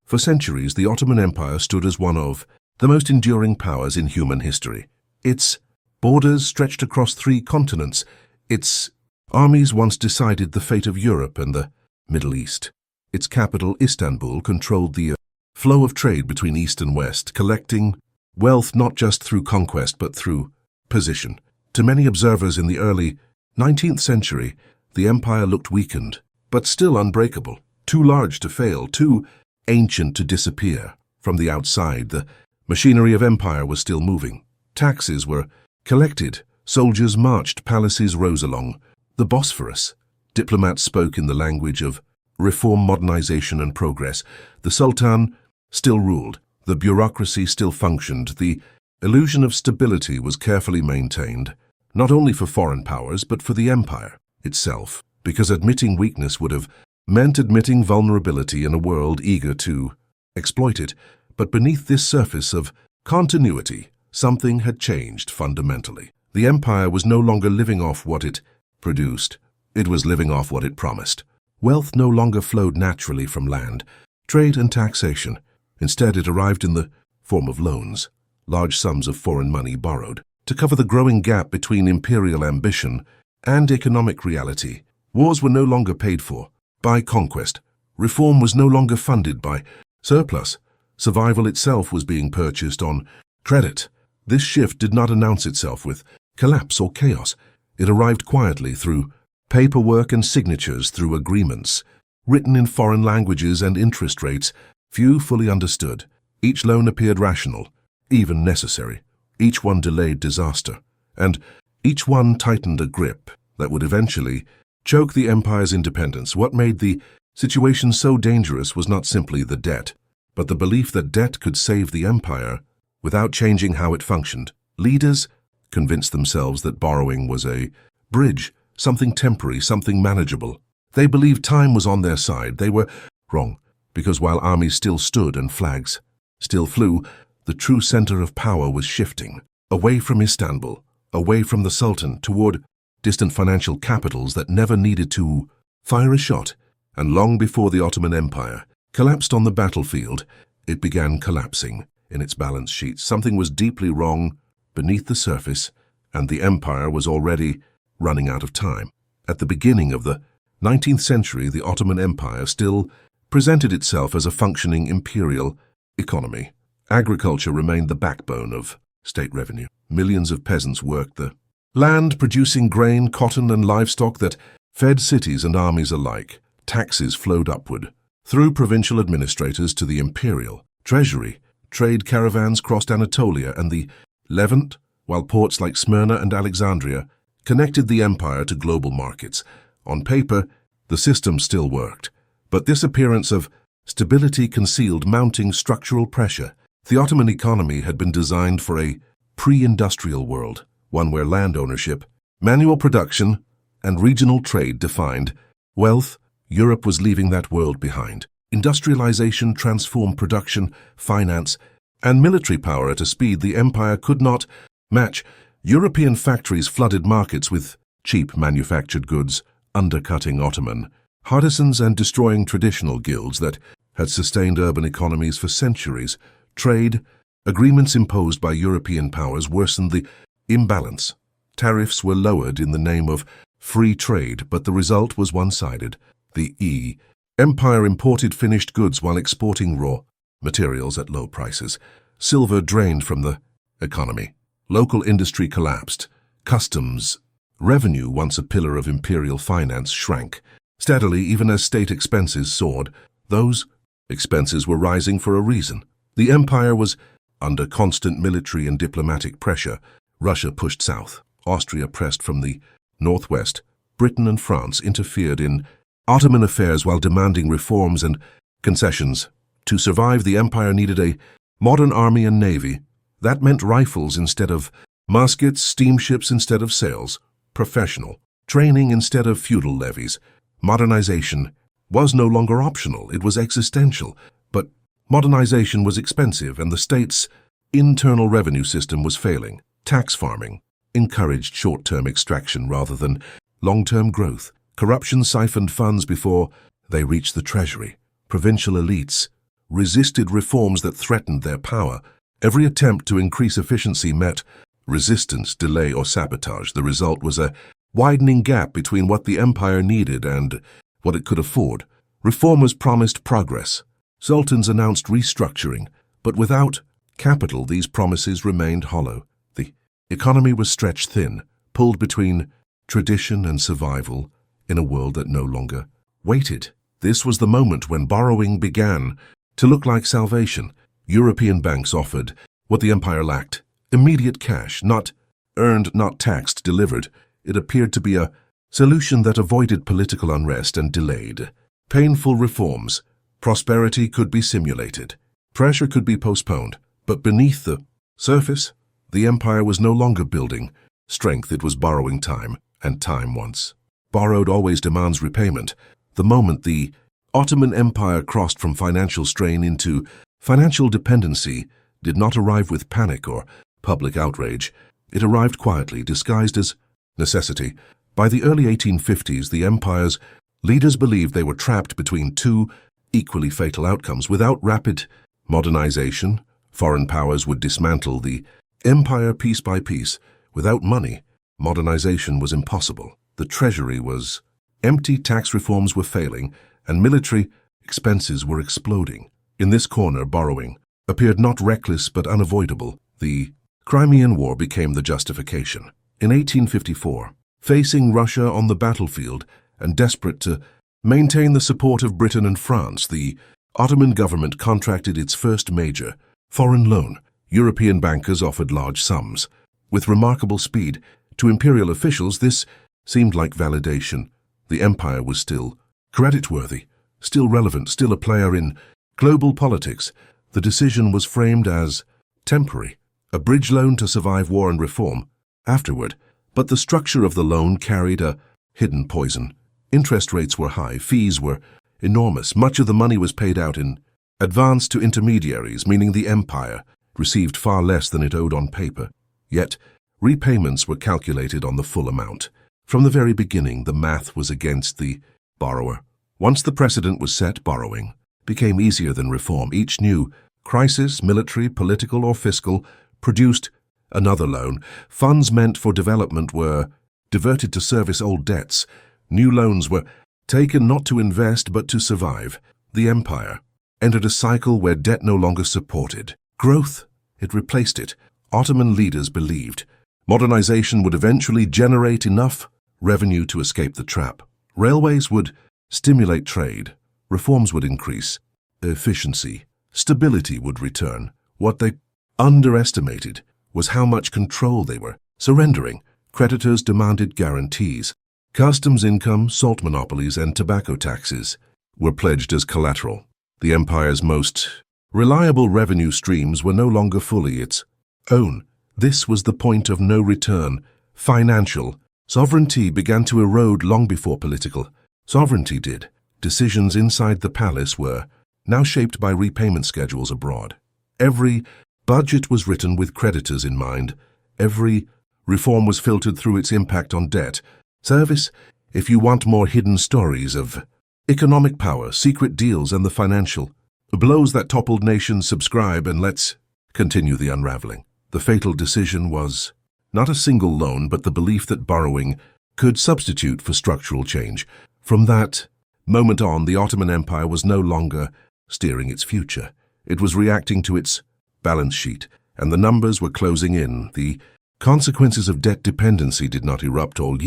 For centuries, the Ottoman Empire stood as one of the most enduring powers in human history. Its borders stretched across 3 continents. Its armies once decided the fate of Europe and the Middle East. Its capital, Istanbul, controlled the flow of trade between East and West, collecting wealth not just through conquest but through position. To many observers in the early 19th century, the empire looked weakened, but still unbreakable, too large to fail, too ancient to disappear. From the outside, the machinery of empire was still moving. Taxes were collected, soldiers marched, palaces rose along the Bosphorus. Diplomats spoke in the language of reform, modernization, and progress. The Sultan still ruled. The bureaucracy still functioned. The illusion of stability was carefully maintained, not only for foreign powers, but for the empire itself, because admitting weakness would have meant admitting vulnerability in a world eager to exploit it. But beneath this surface of continuity, something had changed fundamentally. The empire was no longer living off what it produced. It was living off what it promised. Wealth no longer flowed naturally from land, trade, and taxation. Instead, it arrived in the form of loans, large sums of foreign money borrowed to cover the growing gap between imperial ambition and economic reality. Wars were no longer paid for by conquest. Reform was no longer funded by surplus. Survival itself was being purchased on credit. This shift did not announce itself with collapse or chaos. It arrived quietly through paperwork and signatures, through agreements written in foreign languages and interest rates few fully understood. Each loan appeared rational, even necessary. Each one delayed disaster, and each one tightened a grip that would eventually choke the empire's independence. What made the situation so dangerous was not simply the debt, but the belief that debt could save the empire without changing how it functioned. Leaders convinced themselves that borrowing was a bridge, something temporary, something manageable. They believed time was on their side. They were wrong, because while armies still stood and flags still flew, the true center of power was shifting, away from Istanbul, away from the Sultan, toward distant financial capitals that never needed to fire a shot. And long before the Ottoman Empire collapsed on the battlefield, it began collapsing in its balance sheets. Something was deeply wrong beneath the surface, and the empire was already running out of time. At the beginning of the 19th century, the Ottoman Empire still presented itself as a functioning imperial economy. Agriculture remained the backbone of state revenue. Millions of peasants worked the land, producing grain, cotton, and livestock that fed cities and armies alike. Taxes flowed upward through provincial administrators to the imperial treasury. Trade caravans crossed Anatolia and the Levant, while ports like Smyrna and Alexandria connected the empire to global markets. On paper, the system still worked, but this appearance of stability concealed mounting structural pressure. The Ottoman economy had been designed for a pre-industrial world, one where land ownership, manual production, and regional trade defined wealth. Europe was leaving that world behind. Industrialization transformed production, finance, and military power at a speed the empire could not match. European factories flooded markets with cheap manufactured goods, undercutting Ottoman artisans and destroying traditional guilds that had sustained urban economies for centuries. Trade agreements imposed by European powers worsened the imbalance. Tariffs were lowered in the name of free trade, but the result was one-sided. The empire imported finished goods while exporting raw materials at low prices. Silver drained from the economy. Local industry collapsed. Customs revenue, once a pillar of imperial finance, shrank steadily even as state expenses soared. Those expenses were rising for a reason. The empire was under constant military and diplomatic pressure. Russia pushed south. Austria pressed from the northwest. Britain and France interfered in Ottoman affairs while demanding reforms and concessions. To survive, the empire needed a modern army and navy. That meant rifles instead of muskets, steamships instead of sails, professional training instead of feudal levies. Modernization was no longer optional, it was existential. But modernization was expensive, and the state's internal revenue system was failing. Tax farming encouraged short-term extraction rather than long-term growth. Corruption siphoned funds before they reached the treasury. Provincial elites resisted reforms that threatened their power. Every attempt to increase efficiency met resistance, delay, or sabotage. The result was a widening gap between what the empire needed and what it could afford. Reformers promised progress. Sultans announced restructuring, but without capital, these promises remained hollow. The economy was stretched thin, pulled between tradition and survival in a world that no longer waited. This was the moment when borrowing began to look like salvation. European banks offered what the empire lacked: immediate cash, not earned, not taxed, delivered. It appeared to be a solution that avoided political unrest and delayed painful reforms. Prosperity could be simulated. Pressure could be postponed. But beneath the surface, the empire was no longer building strength, it was borrowing time, and time, once borrowed, always demands repayment. The moment the Ottoman Empire crossed from financial strain into financial dependency did not arrive with panic or public outrage. It arrived quietly, disguised as necessity. By the early 1850s, the empire's leaders believed they were trapped between two equally fatal outcomes. Without rapid modernization, foreign powers would dismantle the empire piece by piece. Without money, modernization was impossible. The treasury was empty, tax reforms were failing, and military expenses were exploding. In this corner, borrowing appeared not reckless but unavoidable. The Crimean War became the justification. In 1854, facing Russia on the battlefield and desperate to maintain the support of Britain and France, the Ottoman government contracted its first major foreign loan. European bankers offered large sums. With remarkable speed, to imperial officials, this seemed like validation. The empire was still creditworthy, still relevant, still a player in global politics. The decision was framed as temporary, a bridge loan to survive war and reform afterward. But the structure of the loan carried a hidden poison. Interest rates were high, fees were enormous. Much of the money was paid out in advance to intermediaries, meaning the empire received far less than it owed on paper. Yet, repayments were calculated on the full amount. From the very beginning, the math was against the borrower. Once the precedent was set, borrowing became easier than reform. Each new crisis, military, political, or fiscal, produced another loan. Funds meant for development were diverted to service old debts. New loans were taken not to invest but to survive. The empire entered a cycle where debt no longer supported growth. It replaced it. Ottoman leaders believed modernization would eventually generate enough revenue to escape the trap. Railways would stimulate trade. Reforms would increase efficiency. Stability would return. What they underestimated was how much control they were surrendering. Creditors demanded guarantees. Customs income, salt monopolies, and tobacco taxes were pledged as collateral. The empire's most reliable revenue streams were no longer fully its own. This was the point of no return. Financial sovereignty began to erode long before political sovereignty did. Decisions inside the palace were now shaped by repayment schedules abroad. Every budget was written with creditors in mind. Every reform was filtered through its impact on debt service. If you want more hidden stories of economic power, secret deals, and the financial blows that toppled nations, subscribe and let's continue the unraveling. The fatal decision was not a single loan, but the belief that borrowing could substitute for structural change. From that moment on, the Ottoman Empire was no longer steering its future. It was reacting to its balance sheet, and the numbers were closing in. The consequences of debt dependency did not erupt all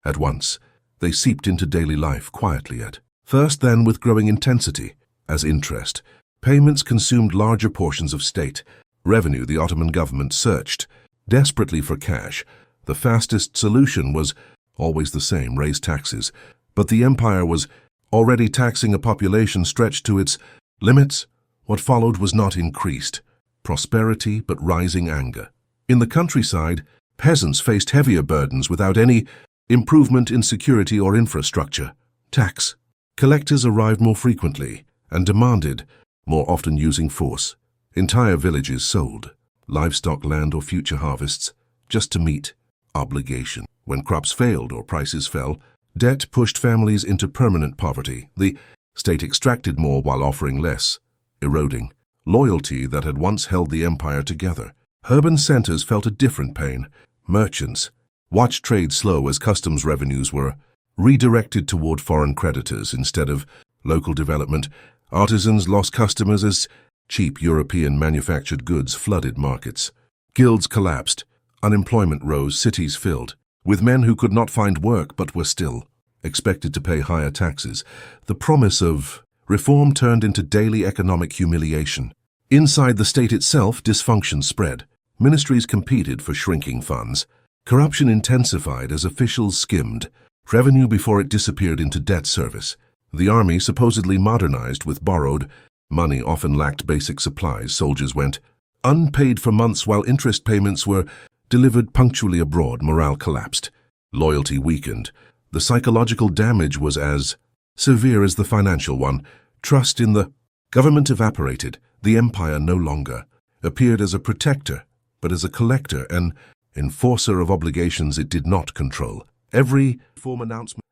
at once. They seeped into daily life quietly at first, then with growing intensity. As interest payments consumed larger portions of state revenue, the Ottoman government searched desperately for cash. The fastest solution was always the same: raise taxes. But the empire was already taxing a population stretched to its limits. What followed was not increased prosperity, but rising anger. In the countryside, peasants faced heavier burdens without any improvement in security or infrastructure. Tax collectors arrived more frequently and demanded more, often using force. Entire villages sold livestock, land, or future harvests just to meet obligation. When crops failed or prices fell, debt pushed families into permanent poverty. The state extracted more while offering less eroding. Loyalty that had once held the empire together. Urban centers felt a different pain. Merchants watched trade slow as customs revenues were redirected toward foreign creditors instead of local development. Artisans lost customers as cheap European manufactured goods flooded markets. Guilds collapsed. Unemployment rose, cities filled with men who could not find work but were still expected to pay higher taxes. The promise of reform turned into daily economic humiliation. Inside the state itself, dysfunction spread. Ministries competed for shrinking funds. Corruption intensified as officials skimmed revenue before it disappeared into debt service. The army, supposedly modernized with borrowed money, often lacked basic supplies. Soldiers went unpaid for months while interest payments were delivered punctually abroad. Morale collapsed. Loyalty weakened. The psychological damage was as severe as the financial one. Trust in the government evaporated. The empire no longer appeared as a protector, but as a collector, an enforcer of obligations it did not control. Every form announcement,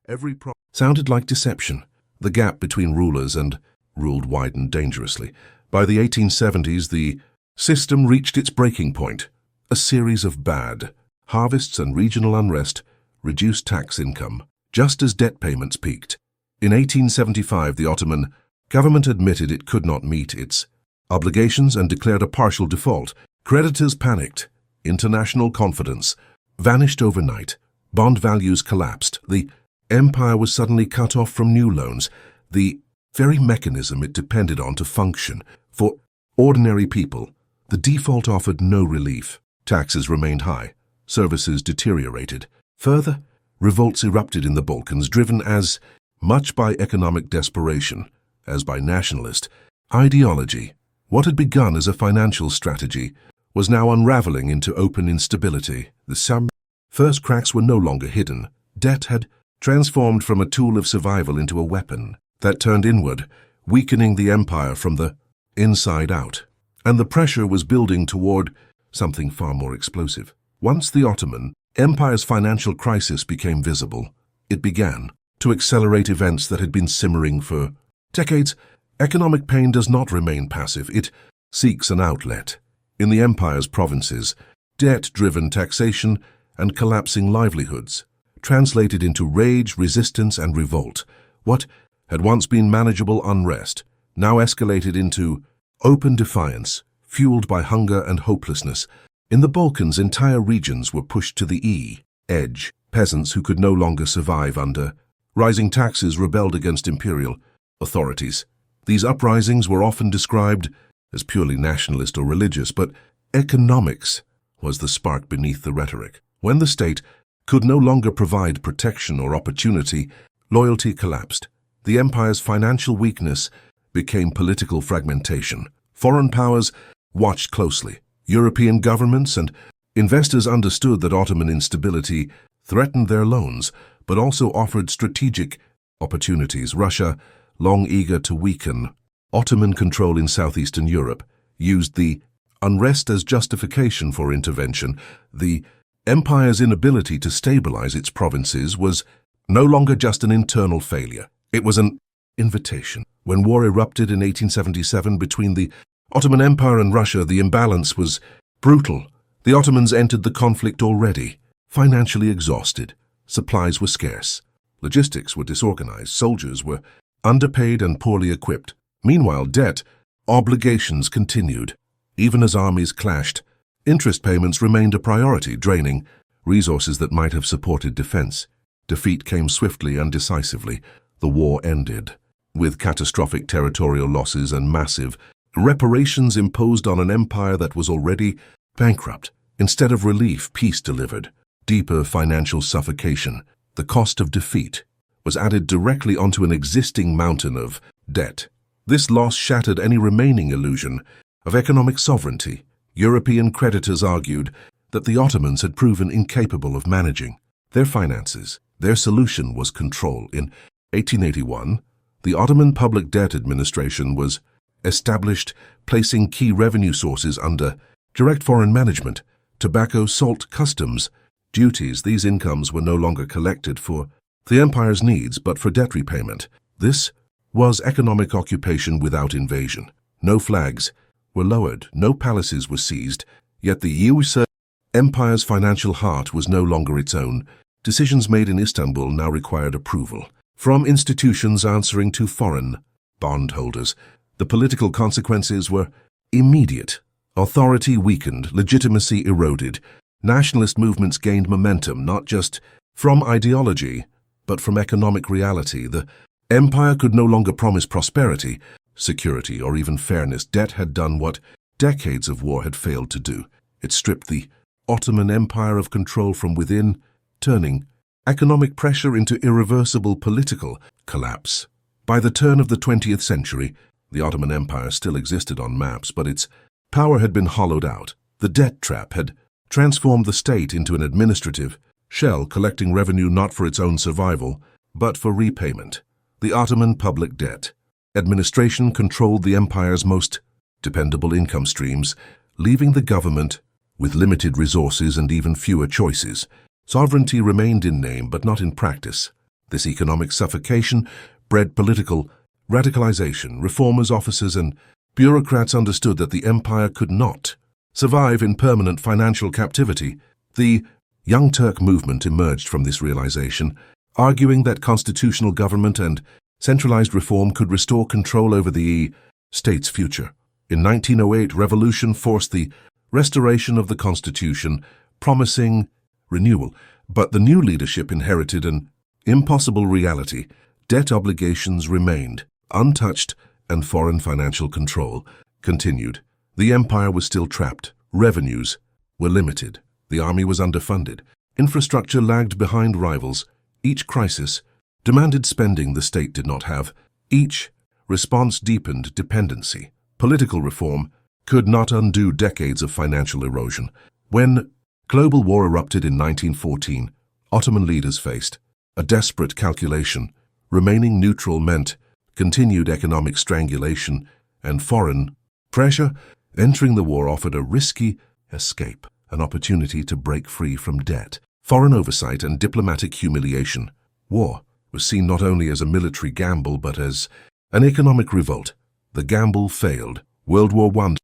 sounded like deception. The gap between rulers and ruled widened dangerously. By the 1870s, the system reached its breaking point. A series of bad harvests and regional unrest reduced tax income, just as debt payments peaked. In 1875, the Ottoman government admitted it could not meet its obligations and declared a partial default. Creditors panicked. International confidence vanished overnight. Bond values collapsed. The empire was suddenly cut off from new loans, the very mechanism it depended on to function. For ordinary people, the default offered no relief. Taxes remained high. Services deteriorated. Further, revolts erupted in the Balkans, driven as much by economic desperation as by nationalist ideology. What had begun as a financial strategy was now unraveling into open instability. The first cracks were no longer hidden. Debt had transformed from a tool of survival into a weapon that turned inward, weakening the empire from the inside out. And the pressure was building toward something far more explosive. Once the Ottoman Empire's financial crisis became visible, it began to accelerate events that had been simmering for decades. Economic pain does not remain passive. It seeks an outlet. In the empire's provinces, debt-driven taxation and collapsing livelihoods translated into rage, resistance, and revolt. What had once been manageable unrest now escalated into open defiance, fueled by hunger and hopelessness. In the Balkans, entire regions were pushed to the edge. Peasants who could no longer survive under rising taxes rebelled against imperial authorities. These uprisings were often described as purely nationalist or religious, but economics was the spark beneath the rhetoric. When the state could no longer provide protection or opportunity, loyalty collapsed. The empire's financial weakness became political fragmentation. Foreign powers watched closely. European governments and investors understood that Ottoman instability threatened their loans, but also offered strategic opportunities. Russia, long eager to weaken Ottoman control in southeastern Europe, used the unrest as justification for intervention. The empire's inability to stabilize its provinces was no longer just an internal failure. It was an invitation. When war erupted in 1877 between the Ottoman Empire and Russia, the imbalance was brutal. The Ottomans entered the conflict already financially exhausted. Supplies were scarce. Logistics were disorganized. Soldiers were underpaid and poorly equipped. Meanwhile, debt obligations continued. Even as armies clashed, interest payments remained a priority, draining resources that might have supported defense. Defeat came swiftly and decisively. The war ended with catastrophic territorial losses and massive reparations imposed on an empire that was already bankrupt. Instead of relief, peace delivered deeper financial suffocation. The cost of defeat was added directly onto an existing mountain of debt. This loss shattered any remaining illusion of economic sovereignty. European creditors argued that the Ottomans had proven incapable of managing their finances. Their solution was control. In 1881, the Ottoman Public Debt Administration was established, placing key revenue sources under direct foreign management. Tobacco, salt, customs, duties. These incomes were no longer collected for the empire's needs, but for debt repayment. This was economic occupation without invasion. No flags were lowered, no palaces were seized, yet the Usurper Empire's financial heart was no longer its own. Decisions made in Istanbul now required approval from institutions answering to foreign bondholders. The political consequences were immediate. Authority weakened, legitimacy eroded. Nationalist movements gained momentum not just from ideology, but from economic reality. The empire could no longer promise prosperity, security, or even fairness. Debt had done what decades of war had failed to do. It stripped the Ottoman Empire of control from within, turning economic pressure into irreversible political collapse. By the turn of the 20th century, the Ottoman Empire still existed on maps, but its power had been hollowed out. The debt trap had transformed the state into an administrative shell, collecting revenue not for its own survival, but for repayment. The Ottoman public debt administration controlled the empire's most dependable income streams, leaving the government with limited resources and even fewer choices. Sovereignty remained in name but not in practice. This economic suffocation bred political radicalization. Reformers, officers, and bureaucrats understood that the empire could not survive in permanent financial captivity. The Young Turk movement emerged from this realization, arguing that constitutional government and centralized reform could restore control over the state's future. In 1908, revolution forced the restoration of the constitution, promising renewal, but the new leadership inherited an impossible reality. Debt obligations remained untouched and foreign financial control continued. The empire was still trapped. Revenues were limited. The army was underfunded. Infrastructure lagged behind rivals. Each crisis demanded spending the state did not have. Each response deepened dependency. Political reform could not undo decades of financial erosion. When global war erupted in 1914, Ottoman leaders faced a desperate calculation. Remaining neutral meant continued economic strangulation and foreign pressure. Entering the war offered a risky escape, an opportunity to break free from debt, foreign oversight, and diplomatic humiliation. War was seen not only as a military gamble but as an economic revolt. The gamble failed. World War I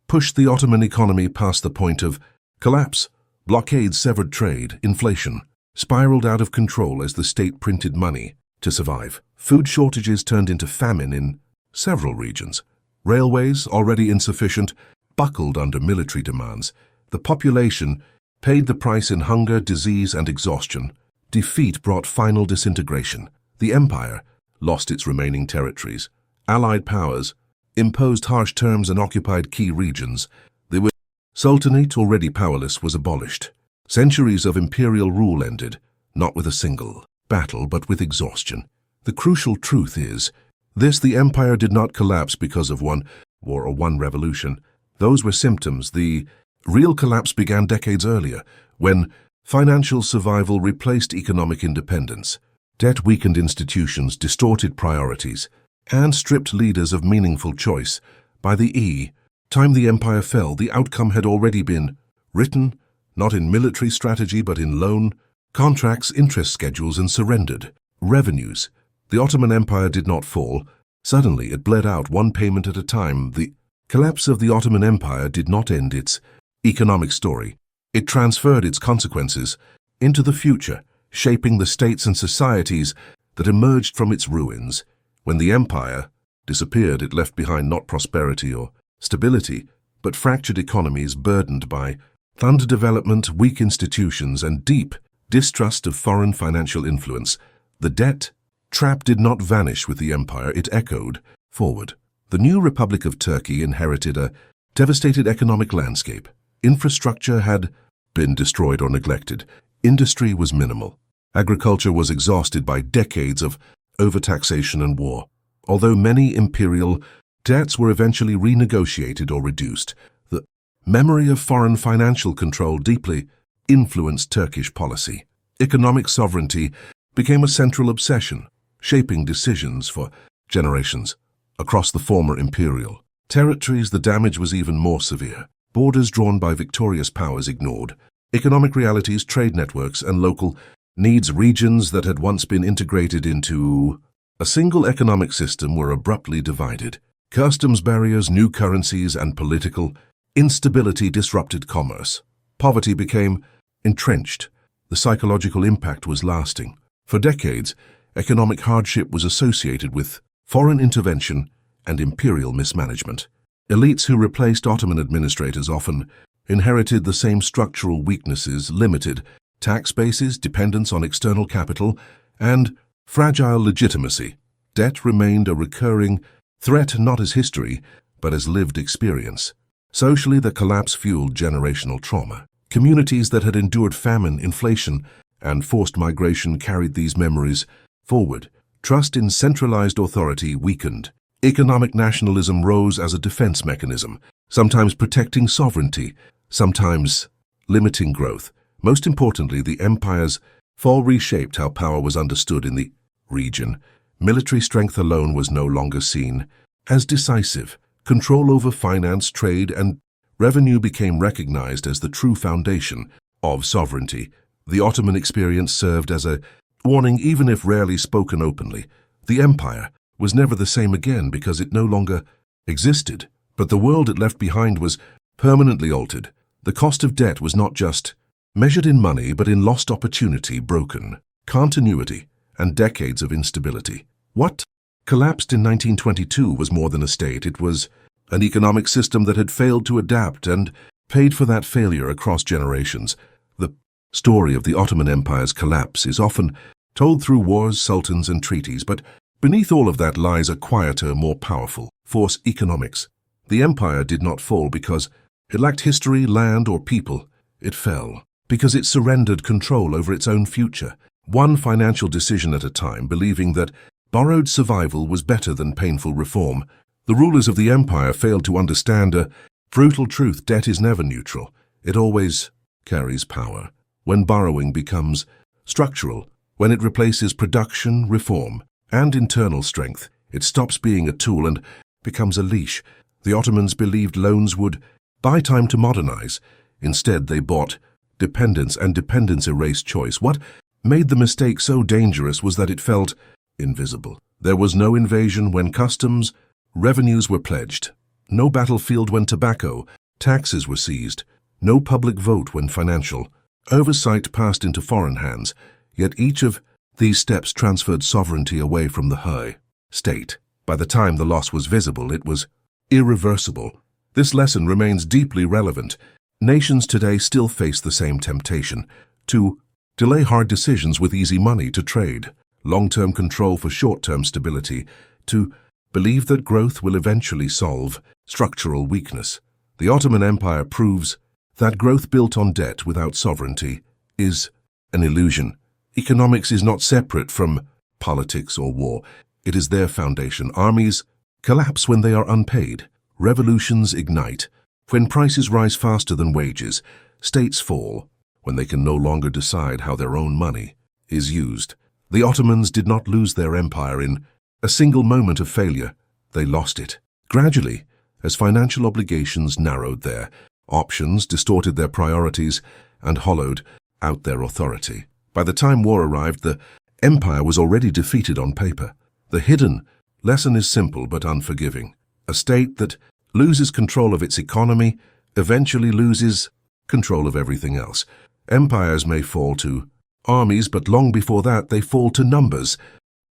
pushed the Ottoman economy past the point of collapse. Blockades severed trade. Inflation spiraled out of control as the state printed money to survive. Food shortages turned into famine in several regions. Railways, already insufficient, buckled under military demands. The population paid the price in hunger, disease, and exhaustion. Defeat brought final disintegration. The empire lost its remaining territories. Allied powers imposed harsh terms and occupied key regions. The Sultanate, already powerless, was abolished. Centuries of imperial rule ended, not with a single battle, but with exhaustion. The crucial truth is, the empire did not collapse because of one war or one revolution. Those were symptoms. The real collapse began decades earlier, when financial survival replaced economic independence. Debt weakened institutions, distorted priorities, and stripped leaders of meaningful choice. By the time the empire fell, the outcome had already been written, not in military strategy but in loan contracts, interest schedules, and surrendered revenues. The Ottoman Empire did not fall. Suddenly, it bled out one payment at a time. The collapse of the Ottoman Empire did not end its economic story. It transferred its consequences into the future, shaping the states and societies that emerged from its ruins. When the empire disappeared, it left behind not prosperity or stability, but fractured economies burdened by underdevelopment, weak institutions, and deep distrust of foreign financial influence. The debt trap did not vanish with the empire, it echoed forward. The new Republic of Turkey inherited a devastated economic landscape. Infrastructure had been destroyed or neglected. Industry was minimal. Agriculture was exhausted by decades of overtaxation and war. Although many imperial debts were eventually renegotiated or reduced, the memory of foreign financial control deeply influenced Turkish policy. Economic sovereignty became a central obsession, shaping decisions for generations. Across the former imperial territories, the damage was even more severe. Borders drawn by victorious powers ignored. Economic realities, trade networks, and local needs. Regions that had once been integrated into a single economic system were abruptly divided. Customs barriers, new currencies, and political instability disrupted commerce. Poverty became entrenched. The psychological impact was lasting. For decades, economic hardship was associated with foreign intervention and imperial mismanagement. Elites who replaced Ottoman administrators often inherited the same structural weaknesses: limited tax bases, dependence on external capital, and fragile legitimacy. Debt remained a recurring threat, not as history, but as lived experience. Socially, the collapse fueled generational trauma. Communities that had endured famine, inflation, and forced migration carried these memories forward. Trust in centralized authority weakened. Economic nationalism rose as a defense mechanism, sometimes protecting sovereignty, sometimes limiting growth. Most importantly, the empire's fall reshaped how power was understood in the region. Military strength alone was no longer seen as decisive. Control over finance, trade, and revenue became recognized as the true foundation of sovereignty. The Ottoman experience served as a warning, even if rarely spoken openly. The empire was never the same again because it no longer existed, but the world it left behind was permanently altered. The cost of debt was not just measured in money, but in lost opportunity, broken continuity, and decades of instability. What collapsed in 1922 was more than a state. It was an economic system that had failed to adapt and paid for that failure across generations. The story of the Ottoman Empire's collapse is often told through wars, sultans, and treaties, but beneath all of that lies a quieter, more powerful force: economics. The empire did not fall because it lacked history, land, or people. It fell because it surrendered control over its own future, one financial decision at a time, believing that borrowed survival was better than painful reform. The rulers of the empire failed to understand a brutal truth: debt is never neutral. It always carries power. When borrowing becomes structural, when it replaces production, reform, and internal strength, it stops being a tool and becomes a leash. The Ottomans believed loans would buy time to modernize. Instead, they bought dependence, and dependence erased choice. What made the mistake so dangerous was that it felt invisible. There was no invasion when customs revenues were pledged, no battlefield when tobacco taxes were seized, no public vote when financial oversight passed into foreign hands. Yet each of these steps transferred sovereignty away from the high state. By the time the loss was visible, it was irreversible. This lesson remains deeply relevant. Nations today still face the same temptation: to delay hard decisions with easy money, to trade long-term control for short-term stability, to believe that growth will eventually solve structural weakness. The Ottoman Empire proves that growth built on debt without sovereignty is an illusion. Economics is not separate from politics or war. It is their foundation. Armies collapse when they are unpaid. Revolutions ignite when prices rise faster than wages. States fall when they can no longer decide how their own money is used. The Ottomans did not lose their empire in a single moment of failure. They lost it gradually, as financial obligations narrowed their options, distorted their priorities, and hollowed out their authority. By the time war arrived, the empire was already defeated on paper. The hidden lesson is simple but unforgiving. A state that loses control of its economy eventually loses control of everything else. Empires may fall to armies, but long before that they fall to numbers.